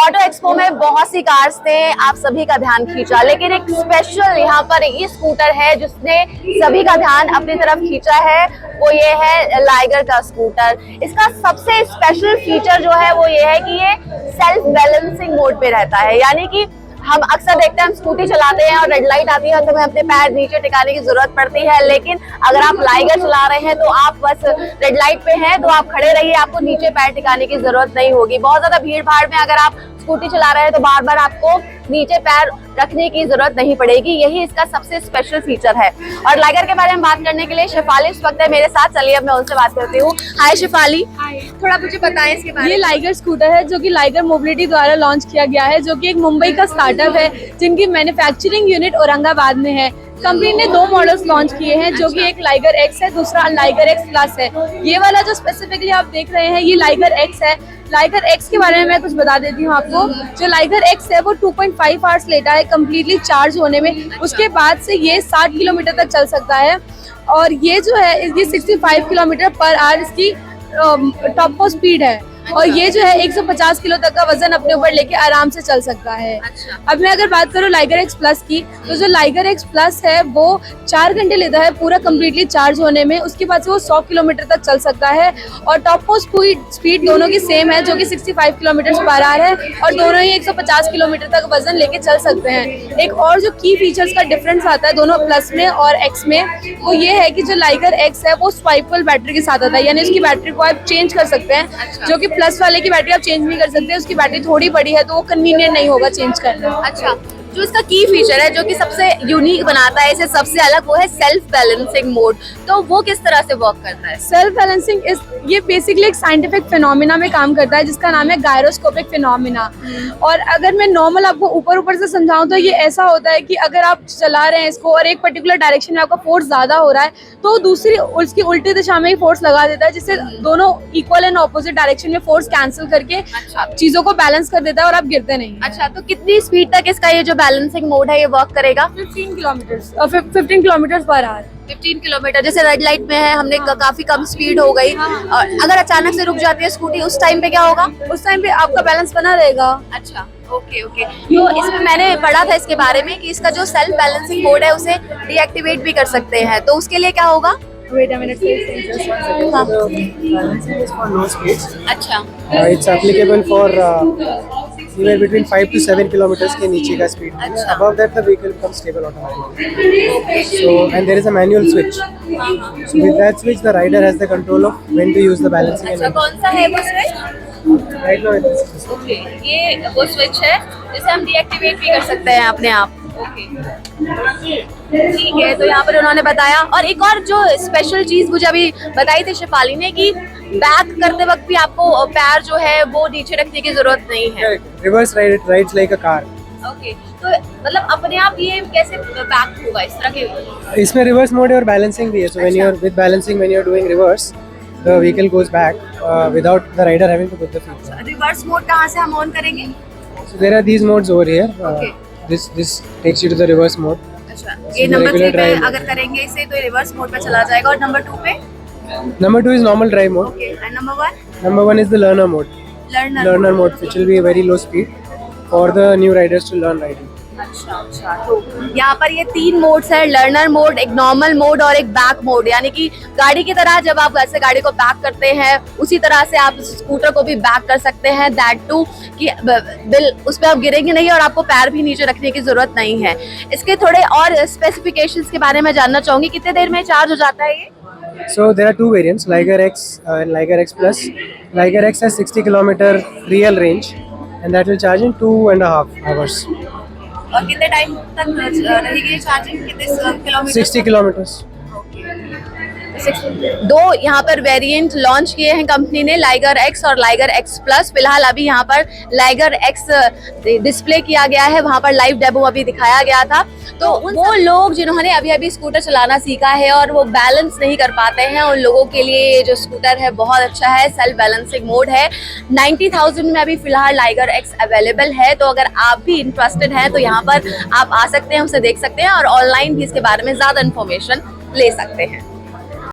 Auto expo में बहुत C cars ने आप सभी का ध्यान खींचा, लेकिन एक स्पेशल यहाँ पर ये स्कूटर है जिसने सभी का ध्यान अपनी तरफ खींचा है, वो ये है लाइगर का स्कूटर। इसका सबसे स्पेशल फीचर जो है वो ये है कि ये सेल्फ बैलेंसिंग मोड पे रहता है। यानी कि हम अक्सर देखते हैं, हम स्कूटी चलाते हैं और रेड लाइट आती है तो हमें अपने पैर नीचे टिकाने की जरूरत पड़ती है, लेकिन अगर आप लाइगर चला रहे हैं तो आप बस रेड लाइट पे हैं तो आप खड़े रहिए, आपको नीचे पैर टिकाने की जरूरत नहीं होगी। बहुत ज्यादा भीड़ भाड़ में अगर आप स्कूटी चला रहे हैं तो बार बार आपको नीचे पैर रखने की जरूरत नहीं पड़ेगी। यही इसका सबसे स्पेशल फीचर है। और लाइगर के बारे में बात करने के लिए शेफाली इस वक्त है मेरे साथ। चलिए अब मैं उनसे बात करती हूँ। हाय शेफाली, थोड़ा मुझे बताएं इसके बारे में। ये लाइगर स्कूटर है जो कि लाइगर मोबिलिटी द्वारा लॉन्च किया गया है, जो कि एक मुंबई का स्टार्टअप है जिनकी मैन्युफैक्चरिंग यूनिट औरंगाबाद में है। कंपनी ने 2 मॉडल्स लॉन्च किए हैं, जो कि एक लाइगर एक्स है, दूसरा लाइगर एक्स प्लस है। ये वाला जो स्पेसिफिकली आप देख रहे हैं ये लाइगर एक्स है। लाइगर एक्स के बारे में मैं कुछ बता देती हूँ आपको। जो लाइगर एक्स है वो 2.5 आवर्स लेता है कंप्लीटली चार्ज होने में। उसके बाद से ये 60 किलोमीटर तक चल सकता है। और ये जो है ये 65 किलोमीटर पर आवर इसकी टॉप स्पीड है। और ये जो है 150 किलो तक का वजन अपने ऊपर लेके आराम से चल सकता है। अब मैं अगर बात करूँ लाइगर एक्स प्लस की, तो जो लाइगर एक्स प्लस है वो 4 घंटे लेता है पूरा कम्प्लीटली चार्ज होने में। उसके बाद से वो 100 किलोमीटर तक चल सकता है। और टॉप स्पीड दोनों की सेम है, जो कि 65 किलोमीटर पर आवर है। और दोनों ही 150 किलोमीटर तक वजन लेके चल सकते हैं। एक और जो की फीचर्स का डिफरेंस आता है दोनों प्लस में और एक्स में, वो ये है कि जो लाइगर एक्स है वो स्वाइपेबल बैटरी के साथ आता है। यानी उसकी बैटरी को आप चेंज कर सकते हैं, जो कि प्लस वाले की बैटरी आप चेंज नहीं कर सकते। उसकी बैटरी थोड़ी बड़ी है तो वो कन्वीनियंट नहीं होगा चेंज करना। अच्छा, जो इसका की फीचर है जो कि सबसे यूनिक बनाता है इसे सबसे अलग, वो है सेल्फ बैलेंसिंग मोड। तो वो किस तरह से वर्क करता है? सेल्फ बैलेंसिंग ये बेसिकली एक साइंटिफिक फिनोमिना में काम करता है जिसका नाम है गायरोस्कोपिक फिनोमिना। और अगर मैं नॉर्मल आपको ऊपर से समझाऊं तो ये ऐसा होता है कि अगर आप चला रहे हैं इसको और एक पर्टिकुलर डायरेक्शन में आपका फोर्स ज्यादा हो रहा है तो दूसरी उसकी उल्टी दिशा में ही फोर्स लगा देता है, जिससे दोनों इक्वल एंड ऑपोजिट डायरेक्शन में फोर्स कैंसिल करके चीजों को बैलेंस कर देता है और आप गिरते नहीं। अच्छा, तो कितनी स्पीड तक इसका ये जो बैलेंसिंग मोड है ये वर्क करेगा? 15 किलोमीटर पर आवर। 15 किलोमीटर, जैसे रेड लाइट में है हमने काफी कम स्पीड हो गई और अगर अचानक से रुक जाती है स्कूटी उस टाइम पे क्या होगा? उस टाइम पे आपका बैलेंस बना रहेगा। अच्छा, ओके। तो इसमें मैंने पढ़ा था इसके बारे में कि इसका जो सेल्फ बैलेंसिंग मोड है उसे डीएक्टिवेट भी कर सकते हैं, तो उसके लिए क्या होगा? Wait a minute. Balancing is for low speeds. अच्छा, It's applicable for anywhere between 5 to 7 kilometers के नीचे का speed. Above that the vehicle becomes stable automatically. So and there is a manual switch. So with that switch the rider has the control of when to use the balancing. अच्छा, कौन सा है वो switch? Right now it is. Okay, ये वो switch है जिसे हम डीएक्टिवेट भी कर सकते हैं अपने आप। ओके, ठीक है। तो यहाँ पर उन्होंने बताया, और एक और जो स्पेशल चीज मुझे अभी बताई थी शेफाली ने कि बैक करते वक्त भी आपको पैर जो है वो नीचे रखने की जरूरत नहीं है। Reverse rides like a car. Okay, तो मतलब अपने आप ये कैसे बैक होगा इस तरह के? इसमें reverse mode है और balancing भी है. So when you're with balancing, when you're doing reverse, the vehicle goes back without the rider having to put the feet. Reverse mode कहाँ से हम ऑन करेंगे? So there are these modes over here. Okay. This takes you to the reverse mode. अच्छा, ये number 3 पे अगर करेंगे इसे तो रिवर्स मोड पे चला जाएगा, और नंबर 2 पे? Number 2 is normal drive mode. Okay, and number 1? Number 1 is the learner mode. Learner mode, which will be a very low speed for the new riders to learn riding. अच्छा, तो यहाँ पर ये 3 मोड्स है, learner mode, एक normal mode और एक back mode. यानी कि गाड़ी की तरह जब आप ऐसे गाड़ी को बैक करते हैं उसी तरह से आप स्कूटर को भी बैक कर सकते हैं, दैट टू कि उस पर आप गिरेंगे नहीं और आपको पैर भी नीचे रखने की जरूरत नहीं है। इसके थोड़े और स्पेसिफिकेशंस के बारे में जानना चाहूंगी, कितने देर में चार्ज हो जाता है ये? So there are 2 variants, Liger X and Liger X Plus. Liger X has 60 kilometer real range and that will charge in 2.5 hours. और कितने टाइम तक रहेगी चार्जिंग? कितने किलोमीटर? 60 kilometers. दो यहाँ पर वेरिएंट लॉन्च किए हैं कंपनी ने, लाइगर एक्स और लाइगर एक्स प्लस। फिलहाल अभी यहाँ पर लाइगर एक्स डिस्प्ले किया गया है, वहाँ पर लाइव डेमो अभी दिखाया गया था। तो वो लोग जिन्होंने अभी अभी स्कूटर चलाना सीखा है और वो बैलेंस नहीं कर पाते हैं, उन लोगों के लिए ये जो स्कूटर है बहुत अच्छा है। सेल्फ बैलेंसिंग मोड है। 90,000 में अभी फिलहाल लाइगर एक्स अवेलेबल है। तो अगर आप भी इंटरेस्टेड हैं तो यहाँ पर आप आ सकते हैं, उसे देख सकते हैं और ऑनलाइन भी इसके बारे में ज्यादा इन्फॉर्मेशन ले सकते हैं।